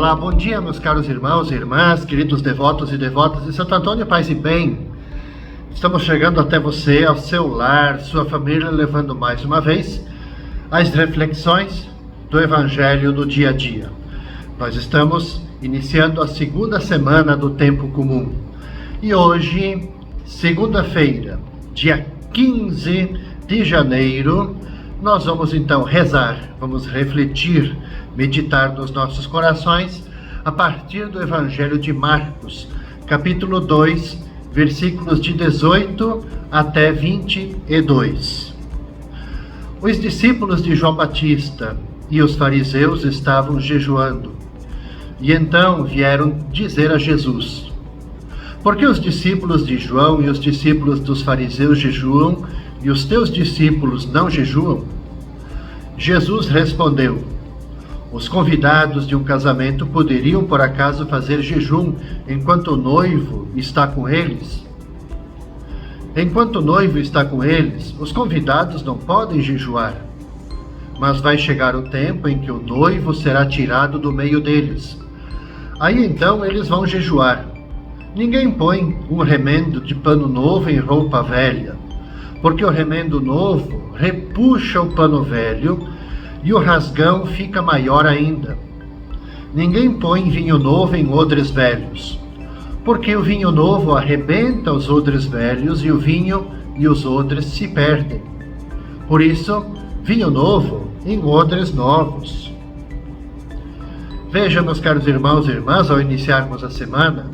Olá, bom dia, meus caros irmãos e irmãs, queridos devotos e devotas de Santo Antônio, paz e bem. Estamos chegando até você, ao seu lar, sua família, levando mais uma vez as reflexões do Evangelho do dia a dia. Nós estamos iniciando a segunda semana do tempo comum. E hoje, segunda-feira, dia 15 de janeiro, nós vamos então rezar, vamos refletir, meditar nos nossos corações a partir do Evangelho de Marcos, capítulo 2, versículos de 18 até 22. Os discípulos de João Batista e os fariseus estavam jejuando, e então vieram dizer a Jesus: por que os discípulos de João e os discípulos dos fariseus jejuam e os teus discípulos não jejuam? Jesus respondeu: os convidados de um casamento poderiam por acaso fazer jejum enquanto o noivo está com eles? Enquanto o noivo está com eles, os convidados não podem jejuar. Mas vai chegar o tempo em que o noivo será tirado do meio deles. Aí então eles vão jejuar. Ninguém põe um remendo de pano novo em roupa velha, porque o remendo novo repuxa o pano velho e o rasgão fica maior ainda. Ninguém põe vinho novo em odres velhos, porque o vinho novo arrebenta os odres velhos e o vinho e os odres se perdem. Por isso, vinho novo em odres novos. Veja, meus caros irmãos e irmãs, ao iniciarmos a semana,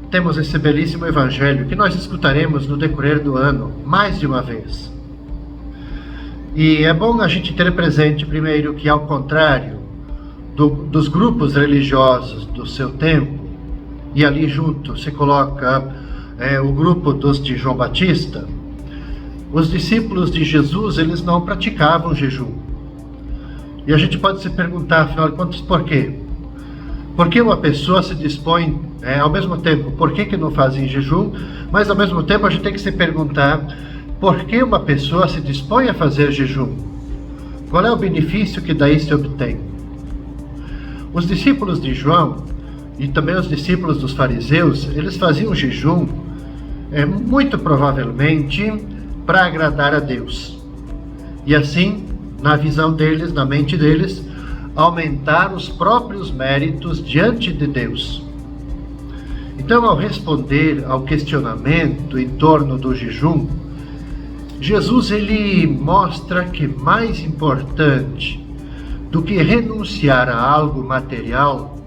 temos esse belíssimo Evangelho que nós escutaremos no decorrer do ano, mais de uma vez. E é bom a gente ter presente, primeiro, que ao contrário dos grupos religiosos do seu tempo, e ali junto se coloca o grupo dos de João Batista, os discípulos de Jesus, eles não praticavam jejum. E a gente pode se perguntar, afinal de contas, por quê? Por que uma pessoa se dispõe, ao mesmo tempo, por que não fazem jejum, mas ao mesmo tempo a gente tem que se perguntar por que uma pessoa se dispõe a fazer jejum? Qual é o benefício que daí se obtém? Os discípulos de João e também os discípulos dos fariseus, eles faziam jejum, muito provavelmente, para agradar a Deus. E assim, na visão deles, na mente deles, aumentar os próprios méritos diante de Deus. Então, ao responder ao questionamento em torno do jejum, Jesus ele mostra que mais importante do que renunciar a algo material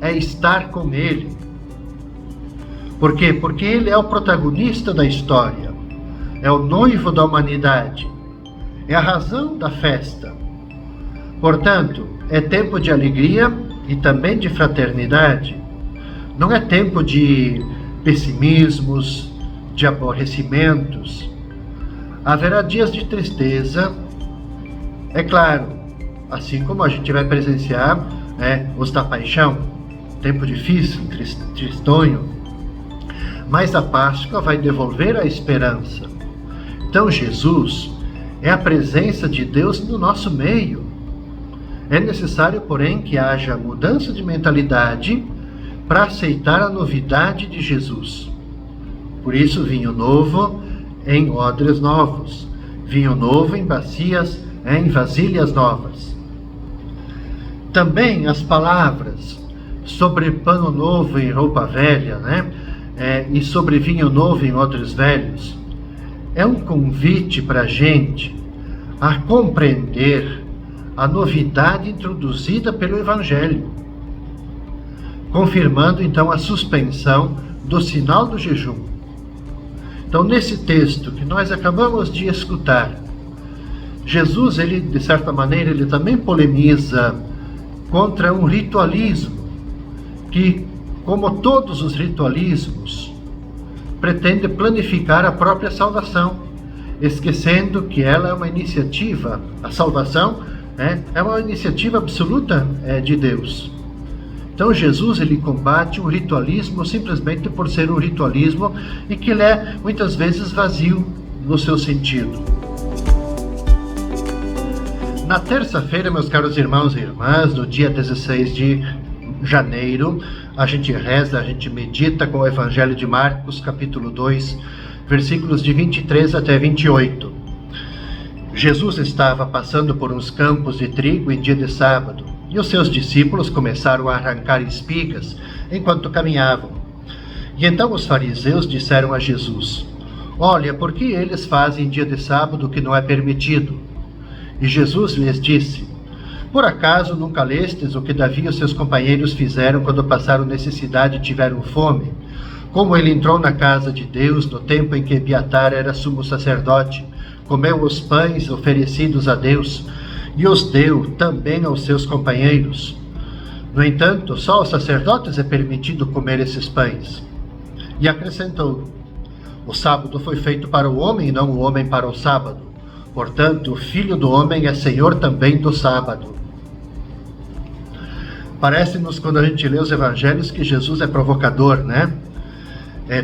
é estar com Ele. Por quê? Porque Ele é o protagonista da história, é o noivo da humanidade, é a razão da festa. Portanto, é tempo de alegria e também de fraternidade. Não é tempo de pessimismos, de aborrecimentos. Haverá dias de tristeza, é claro, assim como a gente vai presenciar os da paixão, tempo difícil, tristonho, mas a Páscoa vai devolver a esperança. Então Jesus é a presença de Deus no nosso meio. É necessário, porém, que haja mudança de mentalidade para aceitar a novidade de Jesus. Por isso, vinho novo em odres novos, vinho novo em bacias, em vasilhas novas. Também as palavras sobre pano novo em roupa velha, e sobre vinho novo em odres velhos, é um convite para a gente a compreender a novidade introduzida pelo Evangelho, confirmando então a suspensão do sinal do jejum. Então, nesse texto que nós acabamos de escutar, Jesus, ele, de certa maneira, ele também polemiza contra um ritualismo que, como todos os ritualismos, pretende planificar a própria salvação, esquecendo que ela é uma iniciativa, a salvação é uma iniciativa absoluta de Deus. Então Jesus ele combate o ritualismo simplesmente por ser um ritualismo e que ele é muitas vezes vazio no seu sentido. Na terça-feira, meus caros irmãos e irmãs, no dia 16 janeiro, a gente reza, a gente medita com o Evangelho de Marcos, capítulo 2, versículos de 23 até 28. Jesus estava passando por uns campos de trigo em dia de sábado, e os seus discípulos começaram a arrancar espigas enquanto caminhavam. E então os fariseus disseram a Jesus: "Olha, por que eles fazem em dia de sábado o que não é permitido?" E Jesus lhes disse: "Por acaso nunca lestes o que Davi e os seus companheiros fizeram quando passaram necessidade e tiveram fome? Como ele entrou na casa de Deus no tempo em que Abiatar era sumo sacerdote, comeu os pães oferecidos a Deus e os deu também aos seus companheiros. No entanto, só aos sacerdotes é permitido comer esses pães." E acrescentou: "O sábado foi feito para o homem e não o homem para o sábado. Portanto, o Filho do Homem é Senhor também do sábado." Parece-nos, quando a gente lê os evangelhos, que Jesus é provocador, né?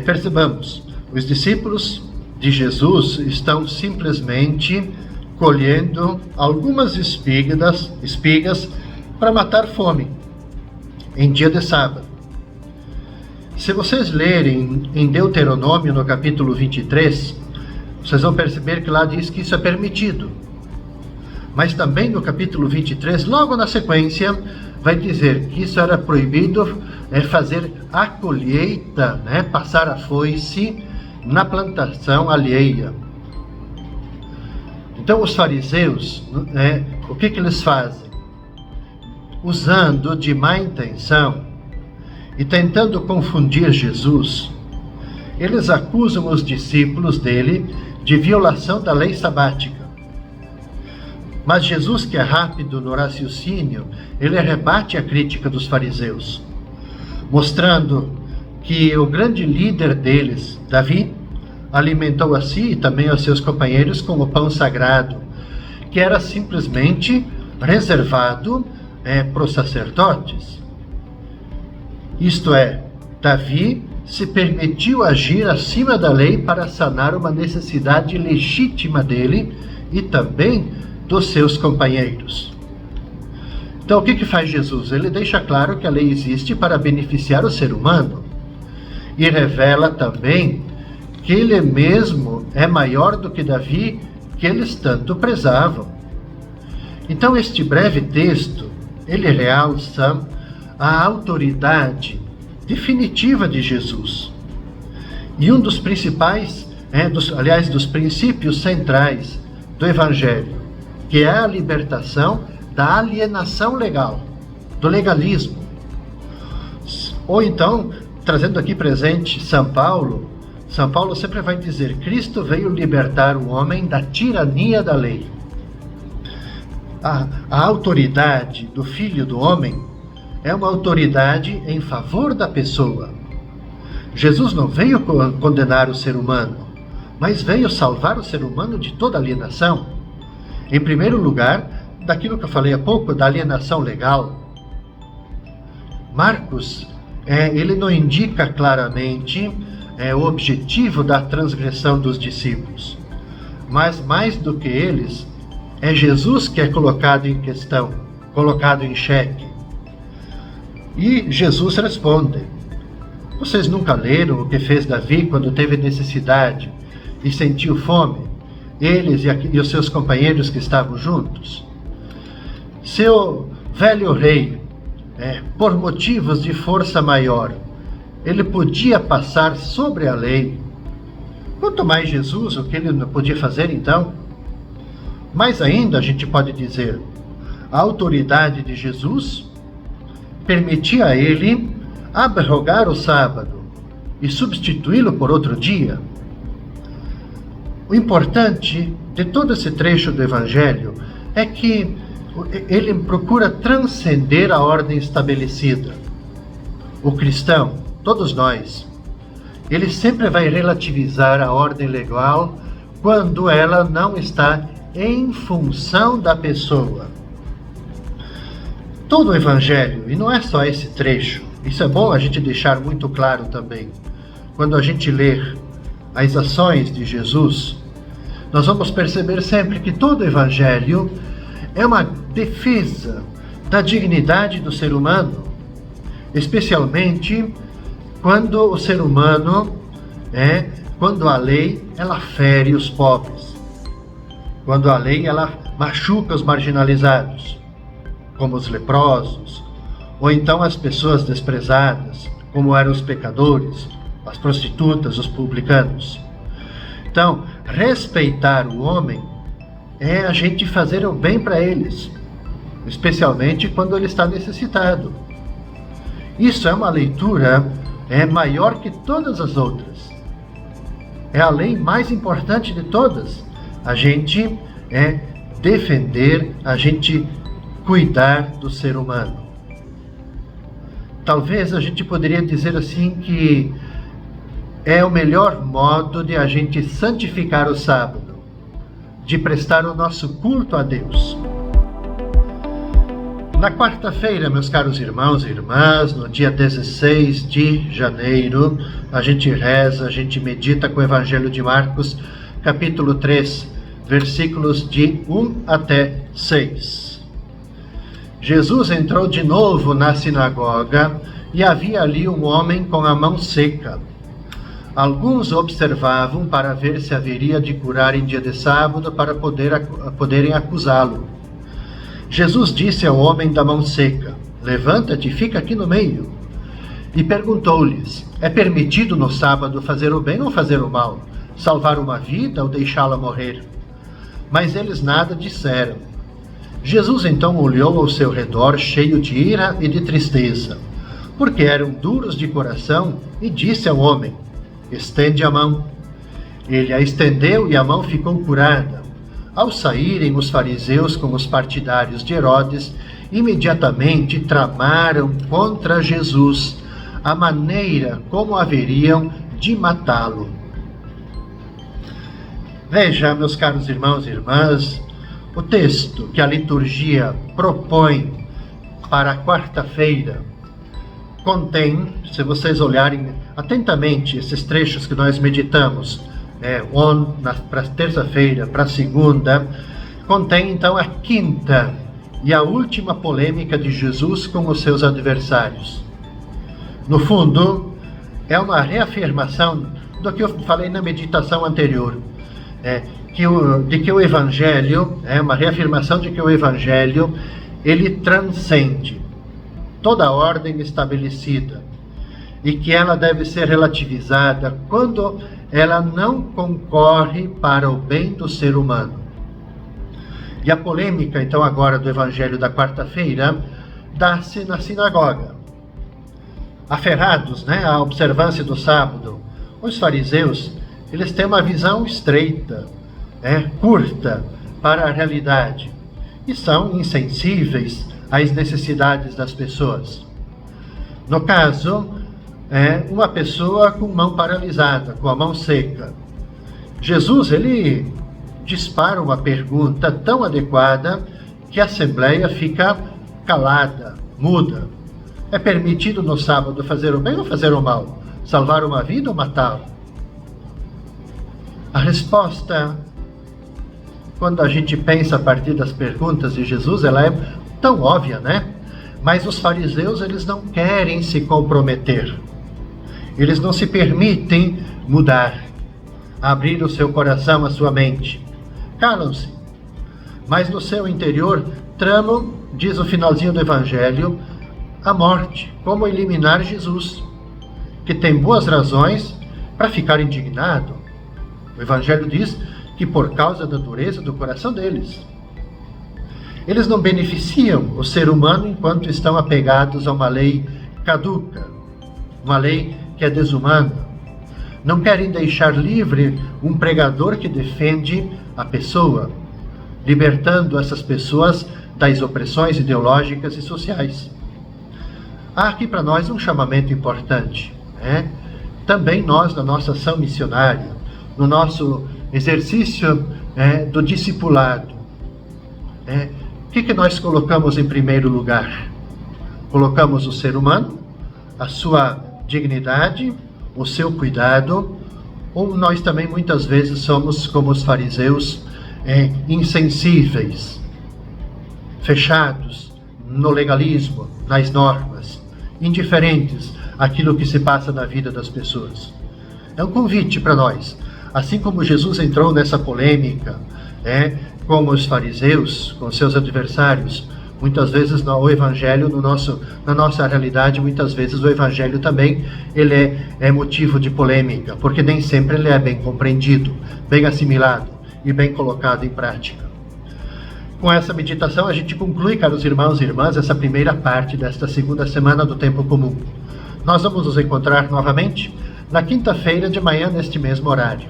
Percebamos, os discípulos de Jesus estão simplesmente colhendo algumas espigas para matar fome em dia de sábado. Se vocês lerem em Deuteronômio, no capítulo 23, vocês vão perceber que lá diz que isso é permitido. Mas também no capítulo 23, logo na sequência, vai dizer que isso era proibido, fazer a colheita, passar a foice na plantação alheia. Então os fariseus, o que eles fazem? Usando de má intenção e tentando confundir Jesus, eles acusam os discípulos dele de violação da lei sabática. Mas Jesus, que é rápido no raciocínio, ele rebate a crítica dos fariseus, mostrando que o grande líder deles, Davi, alimentou a si e também aos seus companheiros com o pão sagrado, que era simplesmente reservado para os sacerdotes. Isto é, Davi se permitiu agir acima da lei para sanar uma necessidade legítima dele e também dos seus companheiros. Então, o que faz Jesus? Ele deixa claro que a lei existe para beneficiar o ser humano e revela também que ele mesmo é maior do que Davi, que eles tanto prezavam. Então, este breve texto, ele realça a autoridade definitiva de Jesus. E um dos principais, dos princípios centrais do Evangelho, que é a libertação da alienação legal, do legalismo. Ou então, trazendo aqui presente São Paulo sempre vai dizer: Cristo veio libertar o homem da tirania da lei. A autoridade do Filho do Homem é uma autoridade em favor da pessoa. Jesus não veio condenar o ser humano, mas veio salvar o ser humano de toda alienação. Em primeiro lugar, daquilo que eu falei há pouco, da alienação legal. Marcos, ele não indica claramente o objetivo da transgressão dos discípulos, mas mais do que eles, é Jesus que é colocado em questão, colocado em xeque. E Jesus responde: "Vocês nunca leram o que fez Davi quando teve necessidade e sentiu fome? Eles e os seus companheiros que estavam juntos? Seu velho rei, por motivos de força maior, ele podia passar sobre a lei. Quanto mais Jesus, o que ele não podia fazer então? Mais ainda, a gente pode dizer, a autoridade de Jesus permitia a ele abrogar o sábado e substituí-lo por outro dia." O importante de todo esse trecho do Evangelho é que ele procura transcender a ordem estabelecida. O cristão, todos nós, ele sempre vai relativizar a ordem legal quando ela não está em função da pessoa. Todo o Evangelho, e não é só esse trecho, isso é bom a gente deixar muito claro também. Quando a gente ler as ações de Jesus, nós vamos perceber sempre que todo o Evangelho é uma defesa da dignidade do ser humano, especialmente quando o ser humano, quando a lei ela fere os pobres, quando a lei ela machuca os marginalizados, como os leprosos, ou então as pessoas desprezadas, como eram os pecadores, as prostitutas, os publicanos. Então, respeitar o homem é a gente fazer o bem para eles, especialmente quando ele está necessitado. Isso é uma leitura maior que todas as outras. É a lei mais importante de todas. A gente defender, a gente cuidar do ser humano. Talvez a gente poderia dizer assim que é o melhor modo de a gente santificar o sábado, de prestar o nosso culto a Deus. Na quarta-feira, meus caros irmãos e irmãs, no dia 16 de janeiro, a gente reza, a gente medita com o Evangelho de Marcos, capítulo 3, versículos de 1 até 6. Jesus entrou de novo na sinagoga e havia ali um homem com a mão seca. Alguns observavam para ver se haveria de curar em dia de sábado para poderem acusá-lo. Jesus disse ao homem da mão seca: levanta-te e fica aqui no meio. E perguntou-lhes: é permitido no sábado fazer o bem ou fazer o mal? Salvar uma vida ou deixá-la morrer? Mas eles nada disseram. Jesus então olhou ao seu redor, cheio de ira e de tristeza, porque eram duros de coração, e disse ao homem: estende a mão. Ele a estendeu e a mão ficou curada. Ao saírem os fariseus com os partidários de Herodes, imediatamente tramaram contra Jesus a maneira como haveriam de matá-lo. Veja, meus caros irmãos e irmãs, o texto que a liturgia propõe para a quarta-feira contém, se vocês olharem atentamente esses trechos que nós meditamos, para terça-feira, para segunda, contém então a quinta e a última polêmica de Jesus com os seus adversários. No fundo, é uma reafirmação do que eu falei na meditação anterior, de que o Evangelho, uma reafirmação de que o Evangelho, ele transcende toda a ordem estabelecida e que ela deve ser relativizada quando ela não concorre para o bem do ser humano. E a polêmica, então, agora do Evangelho da quarta-feira, dá-se na sinagoga. Aferrados à observância do sábado, os fariseus, eles têm uma visão estreita, curta para a realidade, e são insensíveis às necessidades das pessoas. No caso, uma pessoa com mão paralisada, com a mão seca. Jesus, ele dispara uma pergunta tão adequada que a assembleia fica calada, muda. É permitido no sábado fazer o bem ou fazer o mal? Salvar uma vida ou matá-la? A resposta, quando a gente pensa a partir das perguntas de Jesus, ela é tão óbvia, Mas os fariseus, eles não querem se comprometer. Eles não se permitem mudar, abrir o seu coração, a sua mente. Calam-se. Mas no seu interior tramam, diz o finalzinho do Evangelho, a morte, como eliminar Jesus, que tem boas razões para ficar indignado. O Evangelho diz que por causa da dureza do coração deles. Eles não beneficiam o ser humano enquanto estão apegados a uma lei caduca, uma lei que é desumana. Não querem deixar livre um pregador que defende a pessoa, libertando essas pessoas das opressões ideológicas e sociais. Há aqui para nós um chamamento importante. Também nós, na nossa ação missionária, no nosso exercício do discipulado, o que nós colocamos em primeiro lugar? Colocamos o ser humano, a sua dignidade, o seu cuidado, ou nós também muitas vezes somos como os fariseus, insensíveis, fechados no legalismo, nas normas, indiferentes àquilo que se passa na vida das pessoas. É um convite para nós. Assim como Jesus entrou nessa polêmica, com os fariseus, com seus adversários, muitas vezes o Evangelho, na nossa realidade, muitas vezes o Evangelho também ele é motivo de polêmica, porque nem sempre ele é bem compreendido, bem assimilado e bem colocado em prática. Com essa meditação, a gente conclui, caros irmãos e irmãs, essa primeira parte desta segunda semana do Tempo Comum. Nós vamos nos encontrar novamente na quinta-feira de manhã, neste mesmo horário.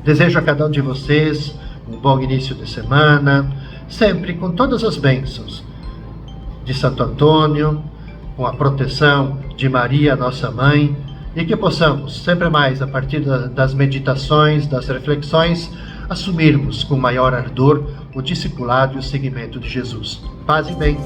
Desejo a cada um de vocês um bom início de semana, sempre com todas as bênçãos de Santo Antônio, com a proteção de Maria, nossa Mãe, e que possamos, sempre mais, a partir das meditações, das reflexões, assumirmos com maior ardor o discipulado e o seguimento de Jesus. Paz e bem.